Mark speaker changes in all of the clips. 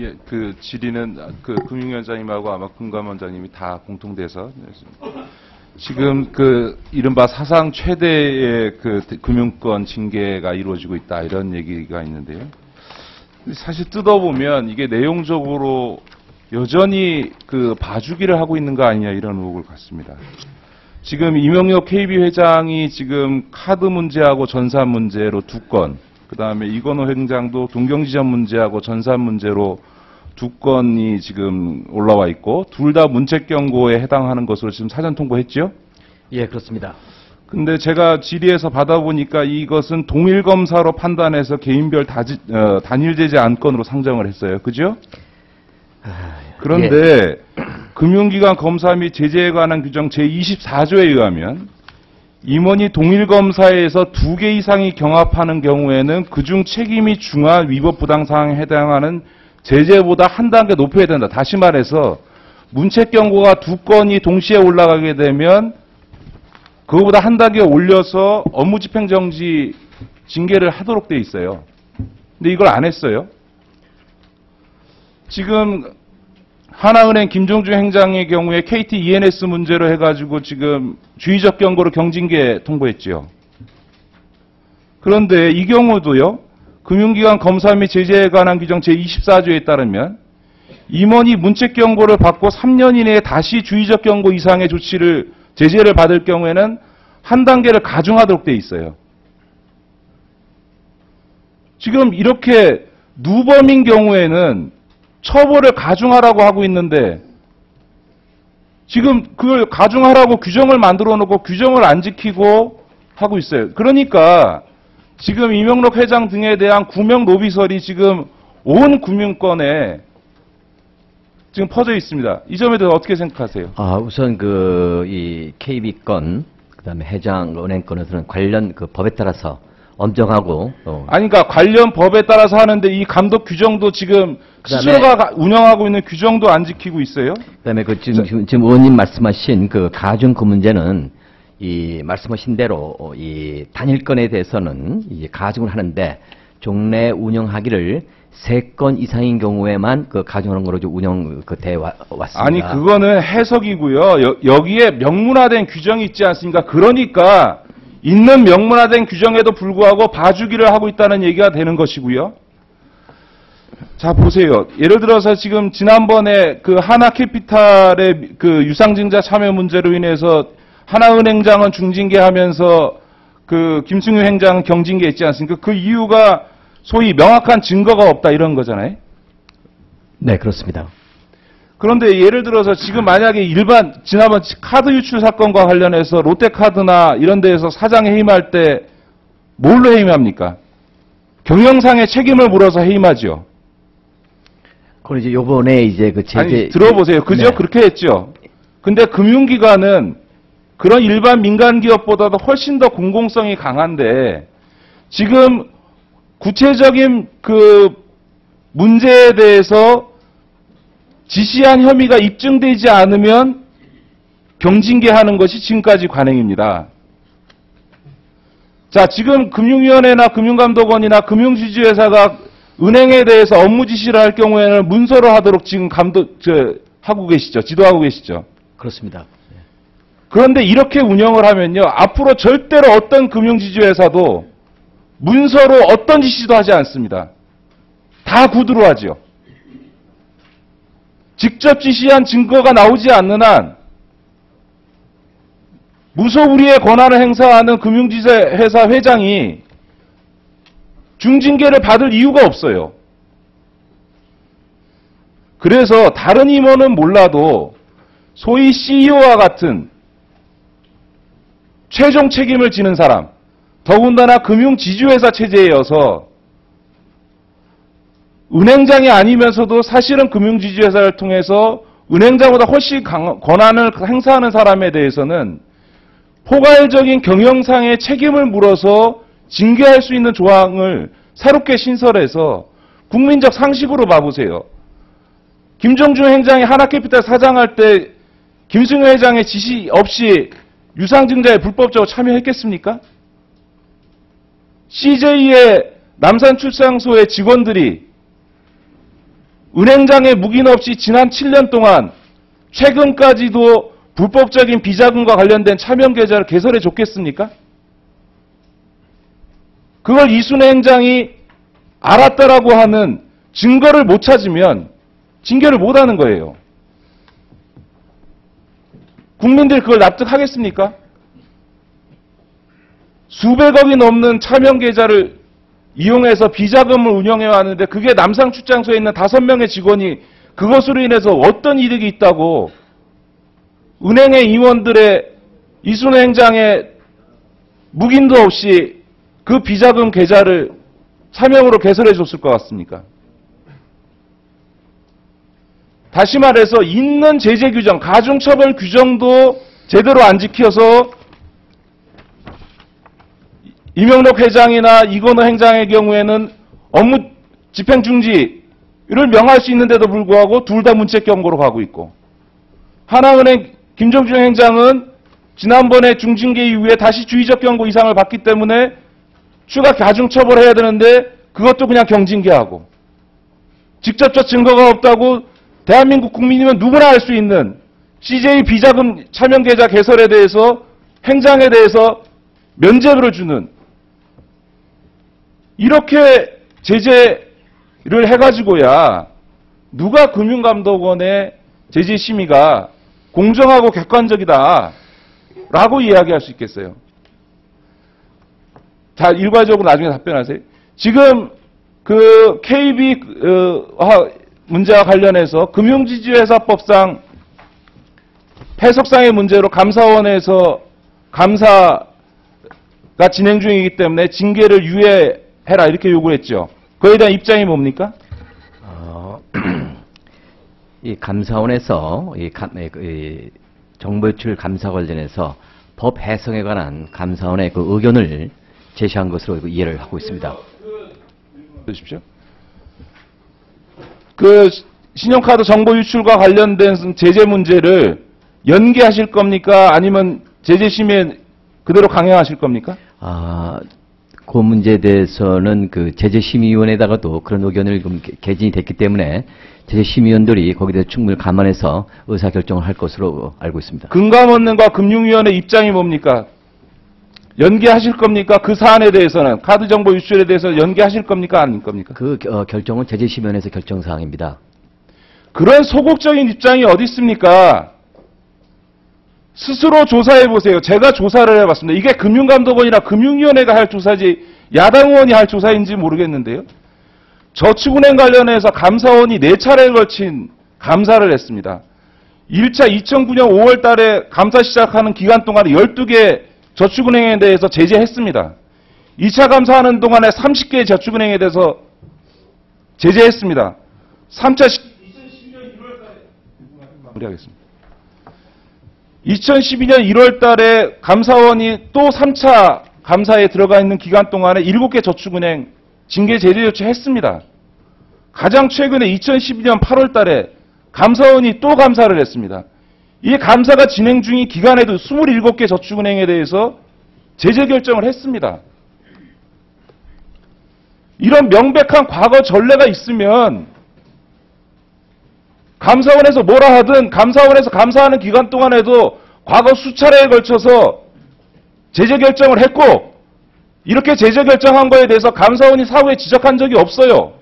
Speaker 1: 예, 그 질의는 그 금융위원장님하고 아마 금감원장님이 다 공통돼서 지금 그 이른바 사상 최대의 그 금융권 징계가 이루어지고 있다 이런 얘기가 있는데요. 사실 뜯어보면 이게 내용적으로 여전히 그 봐주기를 하고 있는 거 아니냐 이런 의혹을 갖습니다. 지금 이명록 KB 회장이 지금 카드 문제하고 전산 문제로 2건, 그 다음에 이건호 회장도 동경지점 문제하고 전산 문제로 2건이 지금 올라와 있고 둘 다 문책 경고에 해당하는 것으로 지금 사전 통보했죠?
Speaker 2: 예, 그렇습니다.
Speaker 1: 근데 제가 질의에서 받아보니까 이것은 동일 검사로 판단해서 개인별 단일 제재 안건으로 상정을 했어요. 그죠? 그런데 금융기관 검사 및 제재에 관한 규정 제24조에 의하면 임원이 동일 검사에서 2개 이상이 경합하는 경우에는 그중 책임이 중한 위법 부당 사항에 해당하는 제재보다 한 단계 높여야 된다. 다시 말해서 문책 경고가 2건이 동시에 올라가게 되면 그거보다 한 단계 올려서 업무집행정지 징계를 하도록 돼 있어요. 근데 이걸 안 했어요. 지금 하나은행 김종주 행장의 경우에 KT ENS 문제로 해가지고 지금 주의적 경고로 경징계 통보했죠. 그런데 이 경우도요. 금융기관 검사 및 제재에 관한 규정 제24조에 따르면 임원이 문책 경고를 받고 3년 이내에 다시 주의적 경고 이상의 제재를 받을 경우에는 한 단계를 가중하도록 돼 있어요. 지금 이렇게 누범인 경우에는 처벌을 가중하라고 하고 있는데 지금 그걸 가중하라고 규정을 만들어 놓고 규정을 안 지키고 하고 있어요. 그러니까 지금 이명록 회장 등에 대한 구명 로비설이 지금 온 금융권에 지금 퍼져 있습니다. 이 점에 대해서 어떻게 생각하세요?
Speaker 2: 우선 이 KB 건, 그다음에 회장 은행 건에서는 관련 그 법에 따라서 엄정하고
Speaker 1: 아니 그러니까 관련 법에 따라서 하는데 이 감독 규정도 지금 스스로가 운영하고 있는 규정도 안 지키고 있어요.
Speaker 2: 그다음에 지금 의원님 말씀하신 그 가중 그 문제는 이 말씀하신 대로 이 단일건에 대해서는 이제 가중을 하는데 종래 운영하기를 3건 이상인 경우에만 그 가중하는 거로 운영 돼 왔습니다.
Speaker 1: 아니 그거는 해석이고요. 여기에 명문화된 규정이 있지 않습니까? 그러니까 있는 명문화된 규정에도 불구하고 봐주기를 하고 있다는 얘기가 되는 것이고요. 자 보세요. 예를 들어서 지금 지난번에 그 하나캐피탈의 그 유상증자 참여 문제로 인해서 하나은행장은 중징계하면서 그 김승유 행장은 경징계했지 않습니까? 그 이유가 소위 명확한 증거가 없다 이런 거잖아요.
Speaker 2: 네, 그렇습니다.
Speaker 1: 그런데 예를 들어서 지금 만약에 지난번 카드 유출 사건과 관련해서 롯데카드나 이런 데에서 사장 해임할 때 뭘로 해임합니까? 경영상의 책임을 물어서 해임하죠.
Speaker 2: 그건 이제 요번에 이제 그 제재.
Speaker 1: 아니, 들어보세요. 그죠?
Speaker 2: 네.
Speaker 1: 그렇게 했죠. 근데 금융기관은 그런 일반 민간 기업보다도 훨씬 더 공공성이 강한데 지금 구체적인 그 문제에 대해서 지시한 혐의가 입증되지 않으면 경징계하는 것이 지금까지 관행입니다. 자, 지금 금융위원회나 금융감독원이나 금융지주회사가 은행에 대해서 업무 지시를 할 경우에는 문서로 하도록 지금 하고 계시죠. 지도하고 계시죠.
Speaker 2: 그렇습니다.
Speaker 1: 그런데 이렇게 운영을 하면요. 앞으로 절대로 어떤 금융지주회사도 문서로 어떤 지시도 하지 않습니다. 다 구두로 하죠. 직접 지시한 증거가 나오지 않는 한 무소불위의 권한을 행사하는 금융지주회사 회장이 중징계를 받을 이유가 없어요. 그래서 다른 임원은 몰라도 소위 CEO와 같은 최종 책임을 지는 사람, 더군다나 금융지주회사 체제여서 은행장이 아니면서도 사실은 금융지주회사를 통해서 은행장보다 훨씬 권한을 행사하는 사람에 대해서는 포괄적인 경영상의 책임을 물어서 징계할 수 있는 조항을 새롭게 신설해서 국민적 상식으로 봐보세요. 김정준 행장이 하나캐피탈 사장할 때 김승효 회장의 지시 없이 유상증자에 불법적으로 참여했겠습니까? CJ의 남산출산소의 직원들이 은행장에 묵인 없이 지난 7년 동안 최근까지도 불법적인 비자금과 관련된 차명 계좌를 개설해 줬겠습니까? 그걸 이순애 행장이 알았다라고 하는 증거를 못 찾으면 징계를 못 하는 거예요. 국민들이 그걸 납득하겠습니까? 수백억이 넘는 차명 계좌를 이용해서 비자금을 운영해 왔는데 그게 남상 출장소에 있는 5명의 직원이 그것으로 인해서 어떤 이득이 있다고 은행의 임원들의 이순애 행장의 묵인도 없이 그 비자금 계좌를 차명으로 개설해 줬을 것 같습니까? 다시 말해서 있는 제재 규정, 가중처벌 규정도 제대로 안 지켜서 이명록 회장이나 이건호 행장의 경우에는 업무 집행 중지를 명할 수 있는데도 불구하고 둘 다 문책 경고로 가고 있고, 하나은행 김정준 행장은 지난번에 중징계 이후에 다시 주의적 경고 이상을 받기 때문에 추가 가중처벌을 해야 되는데 그것도 그냥 경징계하고, 직접적 증거가 없다고 대한민국 국민이면 누구나 알 수 있는 CJ 비자금 차명계좌 개설에 대해서 행장에 대해서 면죄부를 주는, 이렇게 제재를 해가지고야 누가 금융감독원의 제재 심의가 공정하고 객관적이다 라고 이야기할 수 있겠어요. 자, 일괄적으로 나중에 답변하세요. 지금 그 KB 문제와 관련해서 금융지주회사법상 해석상의 문제로 감사원에서 감사가 진행 중이기 때문에 징계를 유예해라 이렇게 요구했죠. 그에 대한 입장이 뭡니까?
Speaker 2: 이 감사원에서 이 정보 유출 감사 관련해서 법 해석에 관한 감사원의 그 의견을 제시한 것으로 이해를 하고 있습니다.
Speaker 1: 보십시오. 그 신용카드 정보 유출과 관련된 제재 문제를 연기하실 겁니까? 아니면 제재 심의에 그대로 강행하실 겁니까?
Speaker 2: 그 문제에 대해서는 그 제재심의위원회에다가도 그런 의견을 개진이 됐기 때문에 제재심의위원들이 거기에 대해서 충분히 감안해서 의사결정을 할 것으로 알고 있습니다.
Speaker 1: 금감원과 금융위원회 입장이 뭡니까? 연기하실 겁니까? 그 사안에 대해서는, 카드 정보 유출에 대해서 연기하실 겁니까? 아닐 겁니까?
Speaker 2: 그 결정은 제재심의위원회에서 결정사항입니다.
Speaker 1: 그런 소극적인 입장이 어디 있습니까? 스스로 조사해 보세요. 제가 조사를 해봤습니다. 이게 금융감독원이나 금융위원회가 할 조사지 야당 의원이 할 조사인지 모르겠는데요. 저축은행 관련해서 감사원이 4차례에 걸친 감사를 했습니다. 1차 2009년 5월 달에 감사 시작하는 기간 동안에 12개 저축은행에 대해서 제재했습니다. 2차 감사하는 동안에 30개의 저축은행에 대해서 제재했습니다. 3차 2012년 1월 달에 마무리하겠습니다. 2012년 1월 달에 감사원이 또 3차 감사에 들어가 있는 기간 동안에 7개 저축은행 징계 제재 조치했습니다. 가장 최근에 2012년 8월 달에 감사원이 또 감사를 했습니다. 이 감사가 진행 중인 기간에도 27개 저축은행에 대해서 제재 결정을 했습니다. 이런 명백한 과거 전례가 있으면 감사원에서 뭐라 하든 감사원에서 감사하는 기간 동안에도 과거 수차례에 걸쳐서 제재 결정을 했고, 이렇게 제재 결정한 거에 대해서 감사원이 사후에 지적한 적이 없어요.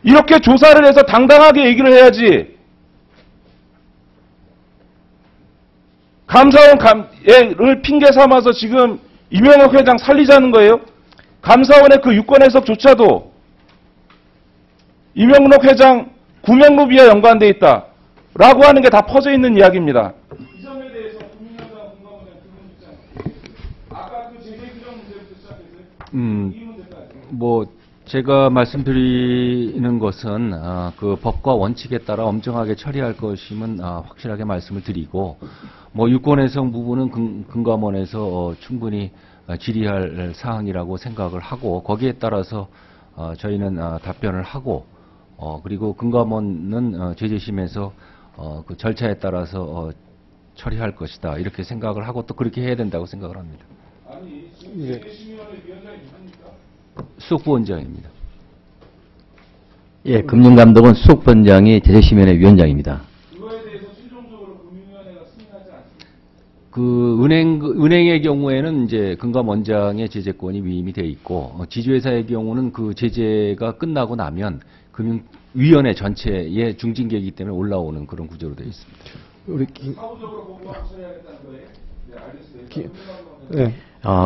Speaker 1: 이렇게 조사를 해서 당당하게 얘기를 해야지. 감사원을 핑계 삼아서 지금 이명박 회장 살리자는 거예요? 감사원의 그 유권 해석조차도 이명록 회장 구명로비와 연관되어 있다라고 하는 게 다 퍼져 있는 이야기입니다. 이 점에 대해서 국민의당 공감원의 기본 입장. 아까 그 제재 규정 문제부터 시작해서
Speaker 3: 제가 말씀드리는 것은 그 법과 원칙에 따라 엄정하게 처리할 것임은 확실하게 말씀을 드리고, 유권 해석 부분은 금감원에서 충분히 질의할 사항이라고 생각을 하고, 거기에 따라서 저희는 답변을 하고, 그리고 금감원은 제재심에서 그 절차에 따라서 처리할 것이다 이렇게 생각을 하고 또 그렇게 해야 된다고 생각을 합니다.
Speaker 1: 아니, 지금 제재심의원회 위원장이 누굽니까?
Speaker 3: 수석부원장입니다.
Speaker 2: 예, 금융감독원 수석본장이 제재심의위원회 위원장입니다.
Speaker 1: 그거에 대해서 최종적으로 금융위원회가 승인하지 않습니다.
Speaker 3: 그 은행의 경우에는 이제 금감원장의 제재권이 위임이 돼 있고 지주회사의 경우는 그 제재가 끝나고 나면 금융위원회 전체의 중징계이기 때문에 올라오는 그런 구조로 되어 있습니다.
Speaker 4: 우리
Speaker 1: 사후적으로 보고하고 처리하겠다는 거예요? 네, 알겠습니다.
Speaker 4: 네.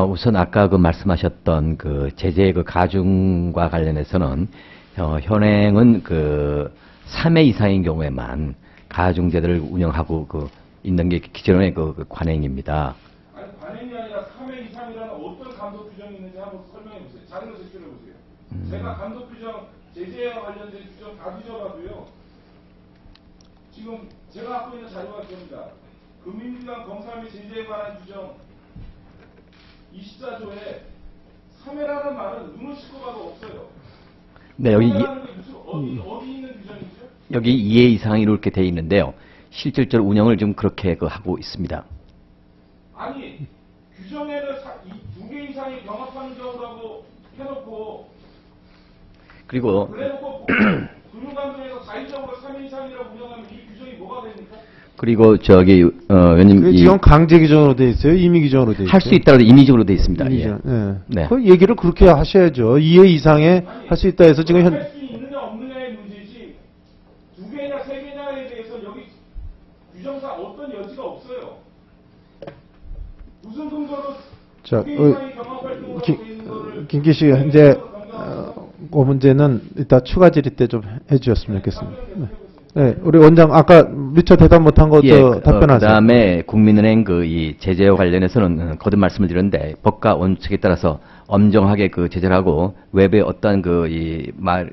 Speaker 2: 우선 아까 그 말씀하셨던 그 제재 그 가중과 관련해서는 현행은 그 3회 이상인 경우에만 가중제도를 운영하고 그 있는 게 기존의 그 관행입니다.
Speaker 1: 아니, 관행이 아니라 3회 이상이라는 어떤 감독 규정이 있는지 한번 설명해 보세요. 자료로 제출해 보세요. 제가 감독 규정, 제재와 관련된 규정 다 뒤져봐도요. 지금 제가 갖고 있는 자료가 그겁니다. 금융기관 검사 및 제재에 관한 규정 24조에 3회라는 말은 눈을 씻고 봐도 없어요.
Speaker 2: 네, 여기
Speaker 1: 3회라는 게 무슨 어디 있는 규정이죠?
Speaker 2: 여기 2회 이상이 이렇게 돼 있는데요. 실질적으로 운영을 좀 그렇게 하고 있습니다.
Speaker 1: 아니, 규정에는 2개 이상이 경합하는 경우라고 해놓고
Speaker 2: 그리고
Speaker 1: 그래놓고 금융감독에서 자의적으로 3회 이상이라고 운영하면 이 규정이 뭐가 됩니까?
Speaker 2: 그리고 저기 의원님
Speaker 4: 그 지금 강제 규정으로 돼 있어요? 임의 규정으로 돼 있어요?
Speaker 2: 할 수 있다고 임의적으로 돼 있습니다.
Speaker 4: 임의
Speaker 2: 예.
Speaker 4: 규정. 예.
Speaker 2: 네.
Speaker 4: 그 얘기를 그렇게 하셔야죠. 2회 이상에 할 수 있다 해서 지금
Speaker 1: 할 수 있느냐 없느냐의 문제지 2개냐 3개냐에 대해서 여기 규정상 어떤 여지가 없어요. 무슨 근거로
Speaker 4: 자,
Speaker 1: 2개 이상이 경합활동으로 돼 있는 거를
Speaker 4: 김기 씨가 이제 그 문제는 이따 추가 질의 때 좀 해주셨으면 좋겠습니다. 네, 우리 원장 아까 미처 대답 못한 거 답변하세요.
Speaker 2: 그다음에 국민은행 그 이 제재와 관련해서는 거듭 말씀을 드렸는데 법과 원칙에 따라서 엄정하게 그 제재를 하고 외부의 어떤 그 이 말을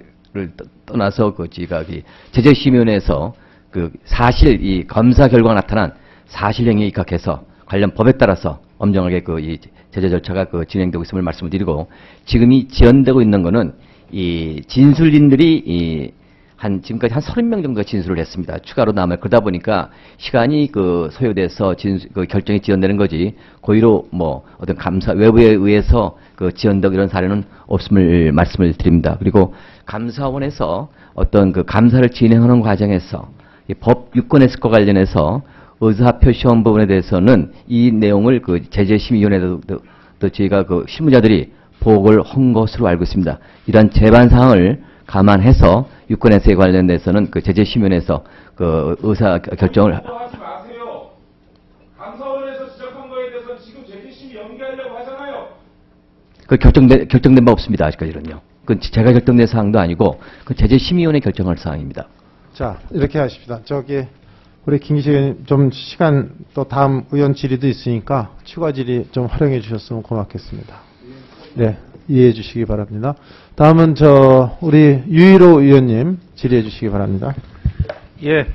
Speaker 2: 떠나서 그 지가 제재심의위원회에서 그 사실 이 검사 결과가 나타난 사실 행위에 입각해서 관련 법에 따라서 엄정하게 그 이 제재 절차가 그 진행되고 있음을 말씀을 드리고 지금 이 지연되고 있는 거는 이 진술인들이 지금까지 한 30명 정도가 진술을 했습니다. 추가로 남아 그러다 보니까 시간이 그 소요돼서 그 결정이 지연되는 거지 고의로 뭐 어떤 감사 외부에 의해서 그 지연되고 이런 사례는 없음을 말씀을 드립니다. 그리고 감사원에서 어떤 그 감사를 진행하는 과정에서 이 법 유권 해석과 관련해서 의사표 시험 부분에 대해서는 이 내용을 그 제재심의위원회도 또 저희가 그 실무자들이 보고를 한 것으로 알고 있습니다. 이러한 재반 사항을 감안해서 유권 해석에 관련돼서는 그 제재심의위원회에서 그 의사 결정을
Speaker 1: 하지 마세요. 감사원에서 지적한 거에 대해서 지금 제재심의 연기하려고 하잖아요.
Speaker 2: 그 결정된 바 없습니다. 아직까지는요. 그 제가 결정된 사항도 아니고 그 제재심의위원회 결정할 사항입니다.
Speaker 4: 자, 이렇게 하십시다. 우리 김기식 의원님 좀 시간 또 다음 의원 질의도 있으니까 추가 질의 좀 활용해 주셨으면 고맙겠습니다. 네, 이해해 주시기 바랍니다. 다음은 우리 유일호 의원님 질의해 주시기 바랍니다.
Speaker 5: 예.